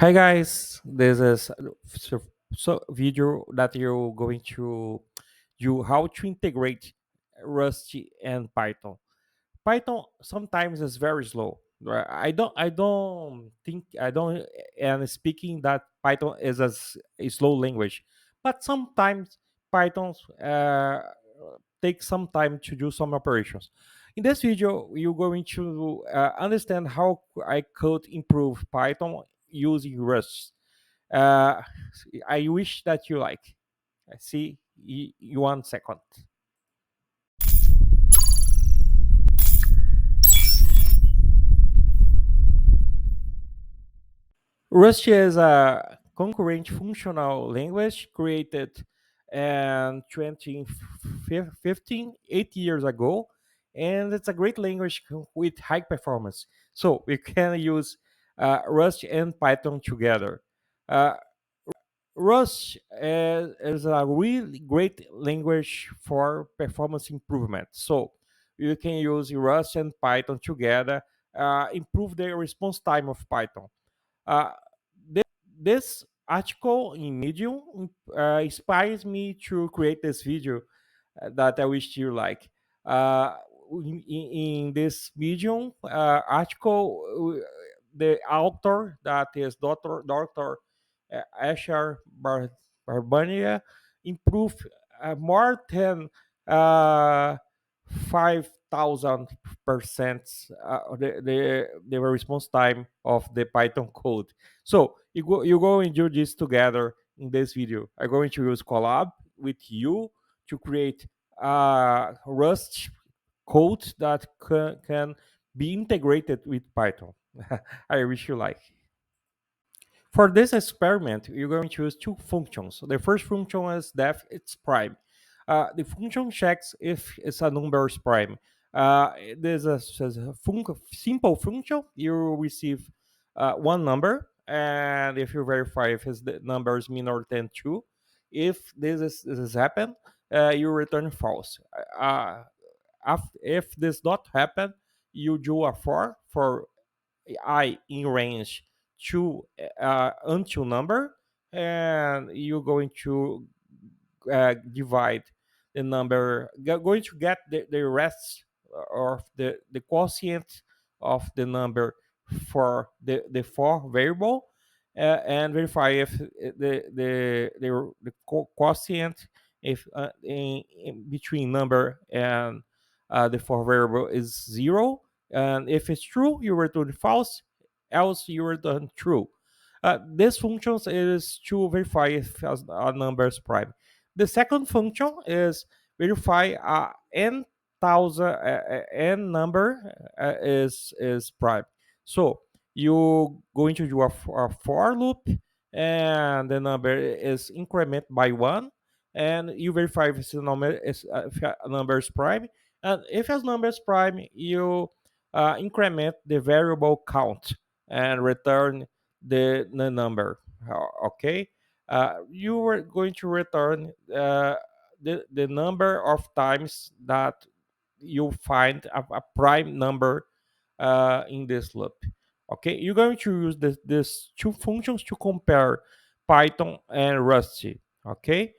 Hi guys, this is video that you're going to do how to integrate Rust and Python. Python sometimes is very slow. Right? I don't think I don't and speaking that Python is a slow language, but sometimes Python takes some time to do some operations. In this video, you're going to understand how I could improve Python using Rust. Uh, I wish that you like. I see you 1 second. Rust is a concurrent functional language created in 2015, 8 years ago, and it's a great language with high performance. So we can use Rust and Python together. Uh, Rust is a really great language for performance improvement. So you can use Rust and Python together, improve the response time of Python. Uh, this article in Medium inspires me to create this video that I wish you like. Uh, in this Medium article, the author that is Dr. Asher Barbania improved more than uh, 5,000% the response time of the Python code. So you go and do this together in this video. I'm going to use Collab with you to create Rust code that can be integrated with Python. I wish you like. For this experiment, you're going to use two functions. The first function is def it's prime. The function checks if it's a number is prime. There's a simple function. You receive one number, and if you verify if the number is minor than two, if this is happened, you return false. If this not happen, you do a for I in range to until number, and you're going to divide the number, going to get the rest of the quotient of the number for the for variable, and verify if the quotient if in between number and the for variable is zero, and if it's true you return false, else you return true. This function is to verify if a number is prime. The second function is verify n thousand n number is prime. So you going to do a for loop, and the number is increment by one, and you verify if a number is prime, and if a number is prime, you increment the variable count and return the number. Okay, you were going to return the number of times that you find a prime number in this loop. Okay, you're going to use these two functions to compare Python and Rusty. Okay,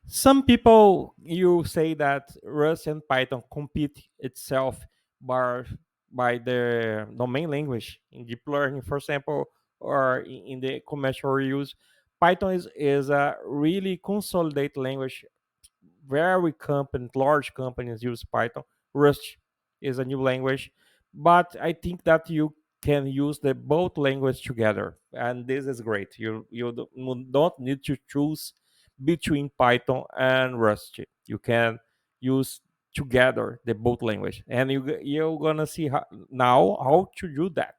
some people you say that Rust and Python compete itself by the domain language in deep learning, for example, or in the commercial use. Python is a really consolidated language. Very large companies use Python. Rust is a new language, but I think that you can use the both language together, and this is great. You don't need to choose between Python and Rust. You can use together the both language, and you're gonna see now how to do that.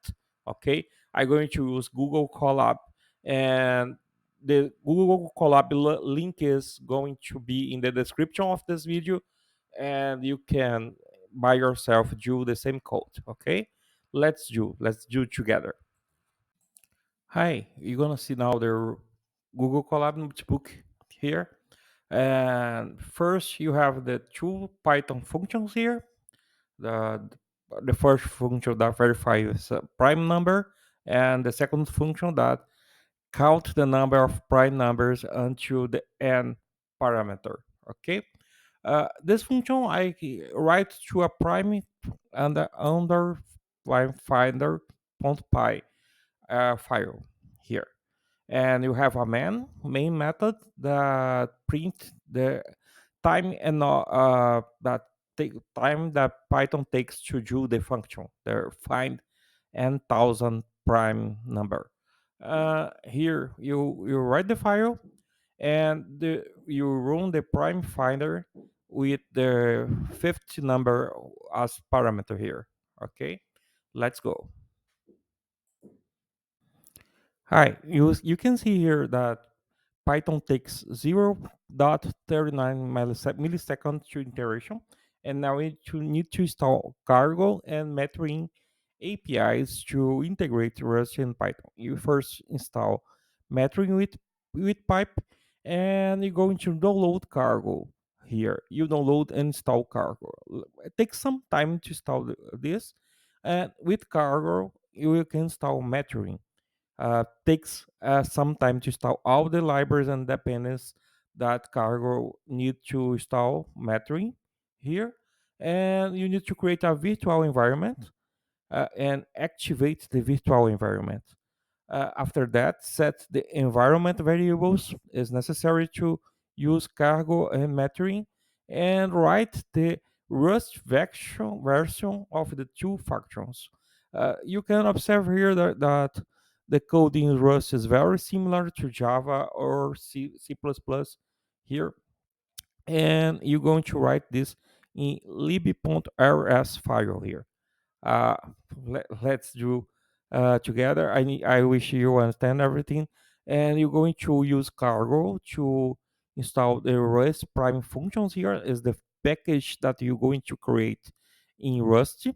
Okay, I'm going to use Google Colab, and the Google Colab link is going to be in the description of this video, and you can by yourself do the same code. Okay, let's do together. Hi, you're gonna see now the Google Colab notebook here, and first you have the two Python functions here. The the first function that verifies a prime number, and the second function that count the number of prime numbers until the n parameter. Okay, this function I write to a prime under prime finder .py file here, and you have a main method that print the time and that take time that Python takes to do the function, the find n thousand prime number. Here you write the file, and you run the prime finder with the fifth number as parameter here. Okay, let's go. Hi, you can see here that Python takes 0.39 milliseconds to iteration, and now we need to install Cargo and metering APIs to integrate Rust and Python. You first install metering with pipe, and you're going to download Cargo here. You download and install Cargo. It takes some time to install this, and with Cargo you can install metering. Takes some time to install all the libraries and dependencies that Cargo need to install metering here, and you need to create a virtual environment and activate the virtual environment. After that, set the environment variables is necessary to use Cargo and metering, and write the Rust version of the two functions. You can observe here that the code in Rust is very similar to Java or C++ here, and you're going to write this in lib.rs file here. uh, let's do together. I wish you understand everything, and you're going to use Cargo to install the Rust prime functions. Here is the package that you're going to create in Rust,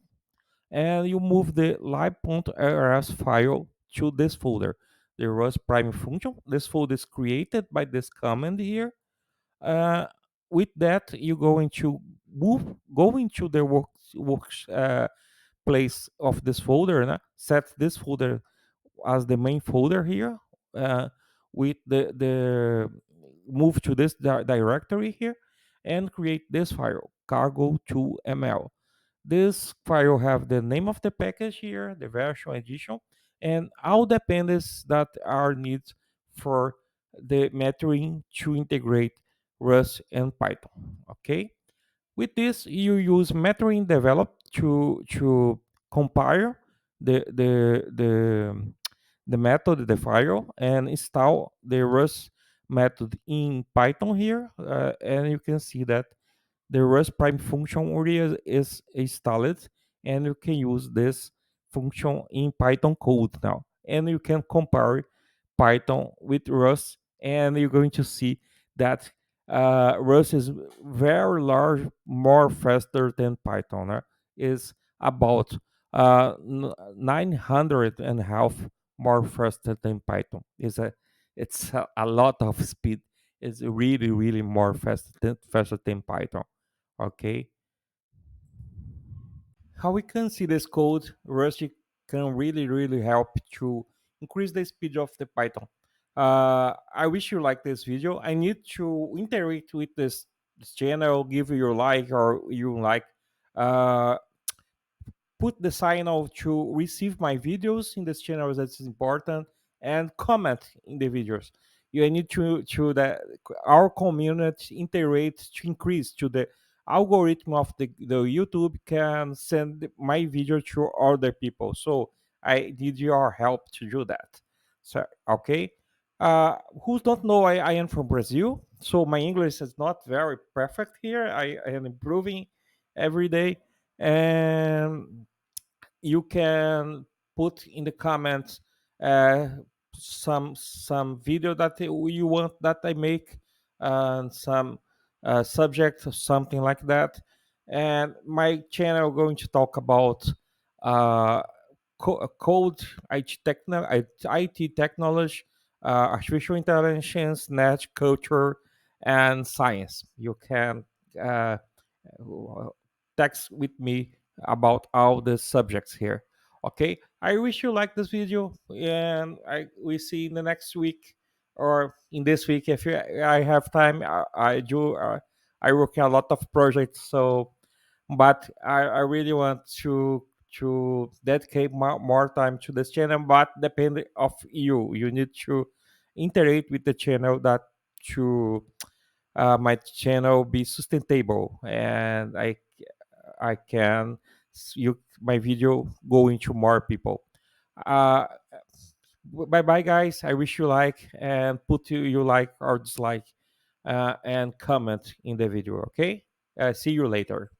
and you move the lib.rs file to this folder, the Rust prime function. This folder is created by this command here. uh, with that, you're going to go into the works place of this folder, set this folder as the main folder here, uh, with the move to this directory here, and create this file cargo2ml. This file have the name of the package here, the version, edition, and all dependencies that are needed for the metering to integrate Rust and Python. Okay, with this, you use metering develop to compile the method, the file, and install the Rust method in Python here, and you can see that the Rust prime function already is installed, and you can use this function in Python code now, and you can compare Python with Rust, and you're going to see that Rust is very large, more faster than Python. Is about 900 and a half more faster than Python. It's a lot of speed. It's really more faster than Python. Okay, how we can see this code, Rust can really help to increase the speed of the Python. I wish you like this video. I need to interact with this channel, give you like, or you like, uh, put the signal to receive my videos in this channel. That's important, and comment in the videos. You need to the our community integrate to increase to the algorithm of the YouTube can send my video to other people. So I need your help to do that. So okay. Who don't know, I am from Brazil, so my English is not very perfect here. I am improving every day, and you can put in the comments uh, some video that you want that I make, and some subject or something like that. And my channel going to talk about uh, code, IT technology, artificial intelligence, net culture, and science. You can uh, text with me about all the subjects here. Okay, I wish you like this video, and we see in the next week or in this week if I have time. I do. I work on a lot of projects, so but I really want to dedicate more time to this channel. But depending of you, you need to interact with the channel that to my channel be sustainable, and I can you my video go into more people. Uh, bye bye guys. I wish you like and put you like or dislike and comment in the video. Okay. See you later.